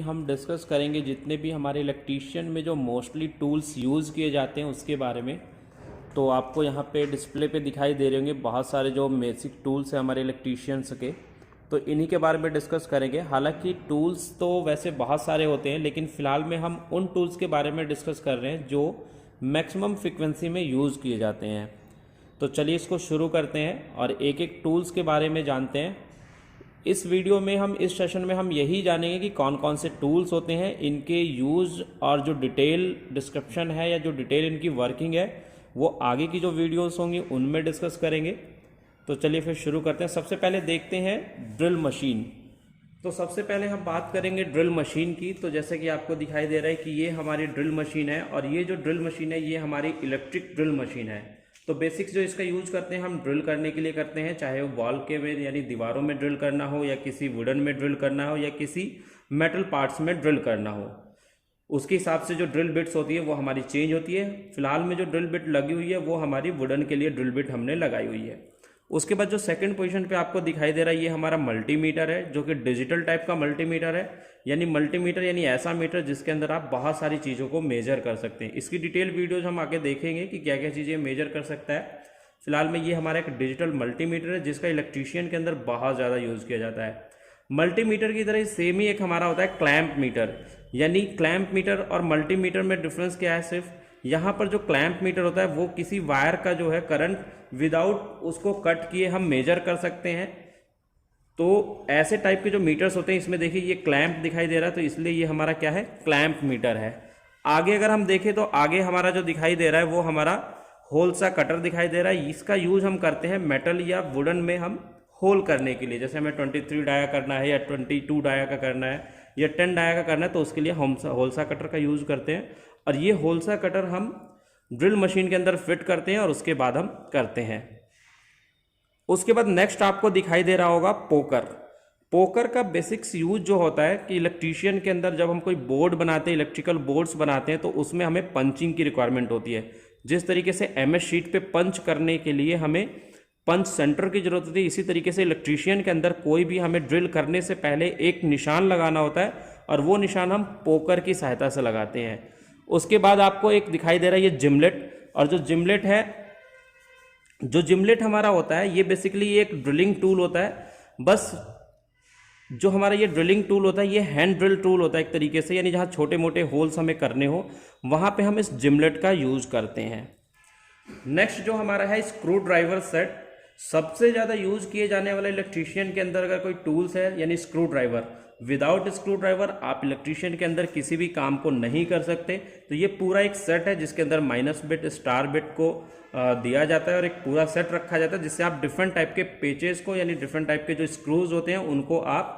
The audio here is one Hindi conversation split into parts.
हम डिस्कस करेंगे जितने भी हमारे इलेक्ट्रीशियन में जो मोस्टली टूल्स यूज़ किए जाते हैं उसके बारे में। तो आपको यहाँ पे डिस्प्ले पे दिखाई दे रहे होंगे बहुत सारे जो बेसिक टूल्स हैं हमारे इलेक्ट्रीशियंस के, तो इन्हीं के बारे में डिस्कस करेंगे। हालांकि टूल्स तो वैसे बहुत सारे होते हैं, लेकिन फ़िलहाल में हम उन टूल्स के बारे में डिस्कस कर रहे हैं जो मैक्सिमम फ्रिक्वेंसी में यूज़ किए जाते हैं। तो चलिए इसको शुरू करते हैं और एक एक टूल्स के बारे में जानते हैं। इस वीडियो में हम इस सेशन में हम यही जानेंगे कि कौन कौन से टूल्स होते हैं, इनके यूज़ और जो डिटेल डिस्क्रिप्शन है या जो डिटेल इनकी वर्किंग है वो आगे की जो वीडियोस होंगी उनमें डिस्कस करेंगे। तो चलिए फिर शुरू करते हैं। सबसे पहले देखते हैं ड्रिल मशीन। तो सबसे पहले हम बात करेंगे ड्रिल मशीन की। तो जैसे कि आपको दिखाई दे रहा है कि ये हमारी ड्रिल मशीन है और ये जो ड्रिल मशीन है ये हमारी इलेक्ट्रिक ड्रिल मशीन है। तो बेसिक्स जो इसका यूज़ करते हैं हम ड्रिल करने के लिए करते हैं, चाहे वो वॉल के में यानी दीवारों में ड्रिल करना हो या किसी वुडन में ड्रिल करना हो या किसी मेटल पार्ट्स में ड्रिल करना हो। उसके हिसाब से जो ड्रिल बिट्स होती है वो हमारी चेंज होती है। फिलहाल में जो ड्रिल बिट लगी हुई है वो हमारी वुडन के लिए ड्रिल बिट हमने लगाई हुई है। उसके बाद जो सेकंड पोजीशन पे आपको दिखाई दे रहा है ये हमारा मल्टीमीटर है, जो कि डिजिटल टाइप का मल्टीमीटर है। यानी मल्टीमीटर यानी ऐसा मीटर जिसके अंदर आप बहुत सारी चीज़ों को मेजर कर सकते हैं। इसकी डिटेल वीडियोज हम आगे देखेंगे कि क्या क्या चीज़ें मेजर कर सकता है। फिलहाल में ये हमारा एक डिजिटल मल्टीमीटर है जिसका इलेक्ट्रीशियन के अंदर बहुत ज़्यादा यूज़ किया जाता है। मल्टीमीटर की तरह सेम ही एक हमारा होता है क्लैंप मीटर। यानी क्लैंप मीटर और मल्टीमीटर में डिफरेंस क्या है, सिर्फ यहाँ पर जो क्लैंप मीटर होता है वो किसी वायर का जो है करंट विदाउट उसको कट किए हम मेजर कर सकते हैं। तो ऐसे टाइप के जो मीटर्स होते हैं इसमें देखिए ये क्लैंप दिखाई दे रहा है, तो इसलिए ये हमारा क्या है, क्लैंप मीटर है। आगे अगर हम देखें तो आगे हमारा जो दिखाई दे रहा है वो हमारा होल सा कटर दिखाई दे रहा है। इसका यूज हम करते हैं मेटल या वुडन में हम होल करने के लिए। जैसे हमें 23 डाया करना है या 22 डाया का करना है या 10 डाया का करना है तो उसके लिए हम होलसा कटर का यूज़ करते हैं। और ये होलसा कटर हम ड्रिल मशीन के अंदर फिट करते हैं और उसके बाद हम करते हैं। उसके बाद नेक्स्ट आपको दिखाई दे रहा होगा पोकर। पोकर का बेसिक्स यूज जो होता है कि इलेक्ट्रीशियन के अंदर जब हम कोई बोर्ड बनाते हैं, इलेक्ट्रिकल बोर्ड्स बनाते हैं, तो उसमें हमें पंचिंग की रिक्वायरमेंट होती है। जिस तरीके से एमएस शीट पे पंच करने के लिए हमें पंच सेंटर की जरूरत होती है, इसी तरीके से इलेक्ट्रीशियन के अंदर कोई भी हमें ड्रिल करने से पहले एक निशान लगाना होता है और वो निशान हम पोकर की सहायता से लगाते हैं। उसके बाद आपको एक दिखाई दे रहा है ये जिमलेट। और जो जिमलेट है, जो जिमलेट हमारा होता है ये बेसिकली एक ड्रिलिंग टूल होता है। बस जो हमारा ये ड्रिलिंग टूल होता है ये हैंड ड्रिल टूल होता है एक तरीके से, यानी जहाँ छोटे मोटे होल्स हमें करने हो वहाँ पे हम इस जिमलेट का यूज़ करते हैं। नेक्स्ट जो हमारा है स्क्रू ड्राइवर सेट। सबसे ज़्यादा यूज़ किए जाने वाला इलेक्ट्रीशियन के अंदर अगर कोई टूल्स है यानी screw driver. Without screw driver आप इलेक्ट्रीशियन के अंदर किसी भी काम को नहीं कर सकते। तो ये पूरा एक सेट है जिसके अंदर माइनस बिट, स्टार बिट को दिया जाता है और एक पूरा सेट रखा जाता है जिससे आप डिफरेंट टाइप के पेचेस को यानी डिफरेंट टाइप के जो स्क्रूज होते हैं उनको आप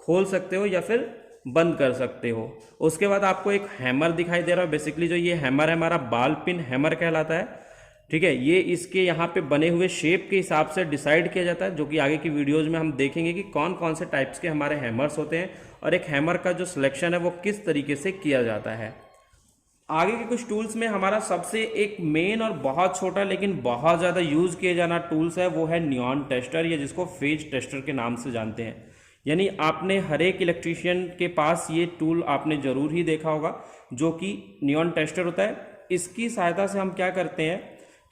खोल सकते हो या फिर बंद कर सकते हो। उसके बाद आपको एक हैमर दिखाई दे रहा है। बेसिकली जो ये हैमर है हमारा बाल पिन हैमर कहलाता है। ठीक है, ये इसके यहाँ पे बने हुए शेप के हिसाब से डिसाइड किया जाता है, जो कि आगे की वीडियोज में हम देखेंगे कि कौन कौन से टाइप्स के हमारे हैमर्स होते हैं और एक हैमर का जो सिलेक्शन है वो किस तरीके से किया जाता है। आगे के कुछ टूल्स में हमारा सबसे एक मेन और बहुत छोटा लेकिन बहुत ज़्यादा यूज़ किया जाना टूल्स है वो है नियॉन टेस्टर, या जिसको फेज टेस्टर के नाम से जानते हैं। यानी आपने हर एक इलेक्ट्रीशियन के पास ये टूल आपने ज़रूर ही देखा होगा, जो कि नियॉन टेस्टर होता है। इसकी सहायता से हम क्या करते हैं,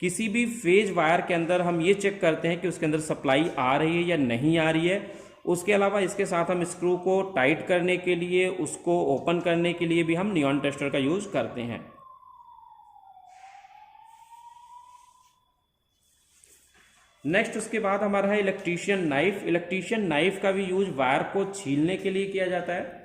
किसी भी फेज वायर के अंदर हम ये चेक करते हैं कि उसके अंदर सप्लाई आ रही है या नहीं आ रही है। उसके अलावा इसके साथ हम स्क्रू को टाइट करने के लिए, उसको ओपन करने के लिए भी हम नियॉन टेस्टर का यूज़ करते हैं। नेक्स्ट उसके बाद हमारा है इलेक्ट्रीशियन नाइफ। इलेक्ट्रीशियन नाइफ का भी यूज वायर को छीलने के लिए किया जाता है।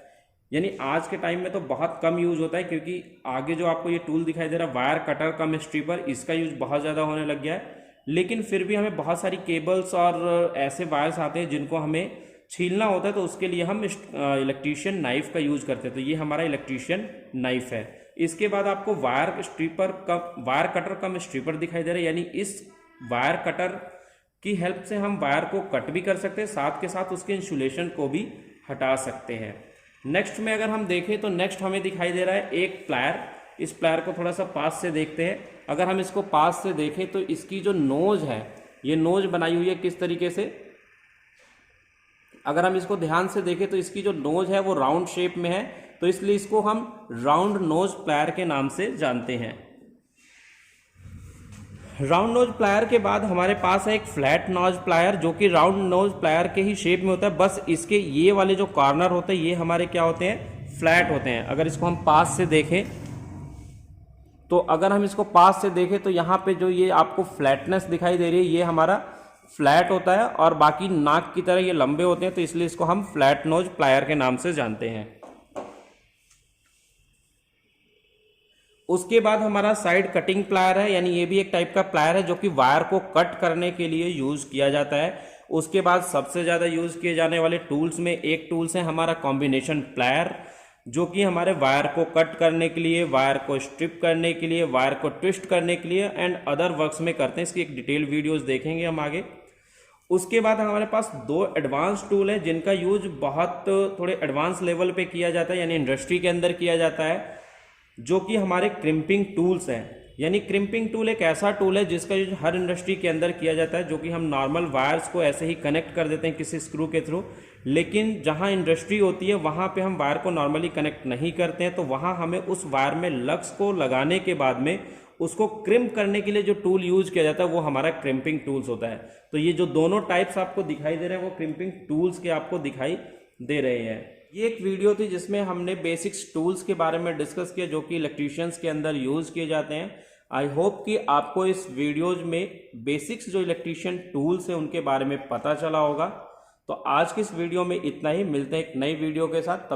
यानी आज के टाइम में तो बहुत कम यूज होता है, क्योंकि आगे जो आपको ये टूल दिखाई दे रहा है वायर कटर कम स्ट्रिपर, इसका यूज बहुत ज़्यादा होने लग गया है। लेकिन फिर भी हमें बहुत सारी केबल्स और ऐसे वायर्स आते हैं जिनको हमें छीलना होता है, तो उसके लिए हम इलेक्ट्रीशियन नाइफ का यूज़ करते हैं। तो ये हमारा इलेक्ट्रीशियन नाइफ है। इसके बाद आपको वायर कटर कम स्ट्रिपर दिखाई दे रहा है। यानी इस वायर कटर की हेल्प से हम वायर को कट भी कर सकते हैं, साथ के साथ उसके इंसुलेशन को भी हटा सकते हैं। नेक्स्ट में अगर हम देखें तो नेक्स्ट हमें दिखाई दे रहा है एक प्लायर। इस प्लायर को थोड़ा सा पास से देखते हैं। अगर हम इसको पास से देखें तो इसकी जो नोज है, ये नोज बनाई हुई है किस तरीके से, अगर हम इसको ध्यान से देखें तो इसकी जो नोज है वो राउंड शेप में है, तो इसलिए इसको हम राउंड नोज प्लायर के नाम से जानते हैं। राउंड नोज प्लायर के बाद हमारे पास है एक फ्लैट नोज प्लायर, जो कि राउंड नोज प्लायर के ही शेप में होता है, बस इसके ये वाले जो कॉर्नर होते हैं ये हमारे क्या होते हैं, फ्लैट होते हैं। अगर इसको हम पास से देखें तो अगर हम इसको पास से देखें तो यहाँ पे जो ये आपको फ्लैटनेस दिखाई दे रही है ये हमारा फ्लैट होता है, और बाकी नाक की तरह ये लंबे होते हैं, तो इसलिए इसको हम फ्लैट नोज प्लायर के नाम से जानते हैं। उसके बाद हमारा साइड कटिंग प्लायर है, यानी ये भी एक टाइप का प्लायर है जो कि वायर को कट करने के लिए यूज किया जाता है। उसके बाद सबसे ज़्यादा यूज किए जाने वाले टूल्स में एक टूल्स है हमारा कॉम्बिनेशन प्लायर, जो कि हमारे वायर को कट करने के लिए, वायर को स्ट्रिप करने के लिए, वायर को ट्विस्ट करने के लिए एंड अदर वर्क्स में करते हैं। इसकी एक डिटेल वीडियोस देखेंगे हम आगे। उसके बाद हमारे पास दो एडवांस टूल है जिनका यूज बहुत थोड़े एडवांस लेवल पे किया जाता है, यानी इंडस्ट्री के अंदर किया जाता है, जो कि हमारे क्रिम्पिंग टूल्स हैं। यानी क्रिम्पिंग टूल एक ऐसा टूल है जिसका यूज हर इंडस्ट्री के अंदर किया जाता है, जो कि हम नॉर्मल वायर्स को ऐसे ही कनेक्ट कर देते हैं किसी स्क्रू के थ्रू, लेकिन जहां इंडस्ट्री होती है वहां पे हम वायर को नॉर्मली कनेक्ट नहीं करते हैं, तो वहां हमें उस वायर में लक्स को लगाने के बाद में उसको क्रिम्प करने के लिए जो टूल यूज किया जाता है वो हमारा क्रिम्पिंग टूल्स होता है। तो ये जो दोनों टाइप्स आपको दिखाई दे रहे हैं वो क्रिम्पिंग टूल्स के आपको दिखाई दे रहे हैं। ये एक वीडियो थी जिसमें हमने बेसिक्स टूल्स के बारे में डिस्कस किया जो कि इलेक्ट्रीशियंस के अंदर यूज किए जाते हैं। आई होप कि आपको इस वीडियोज में बेसिक्स जो इलेक्ट्रीशियन टूल्स हैं उनके बारे में पता चला होगा। तो आज की इस वीडियो में इतना ही, मिलते हैं एक नई वीडियो के साथ।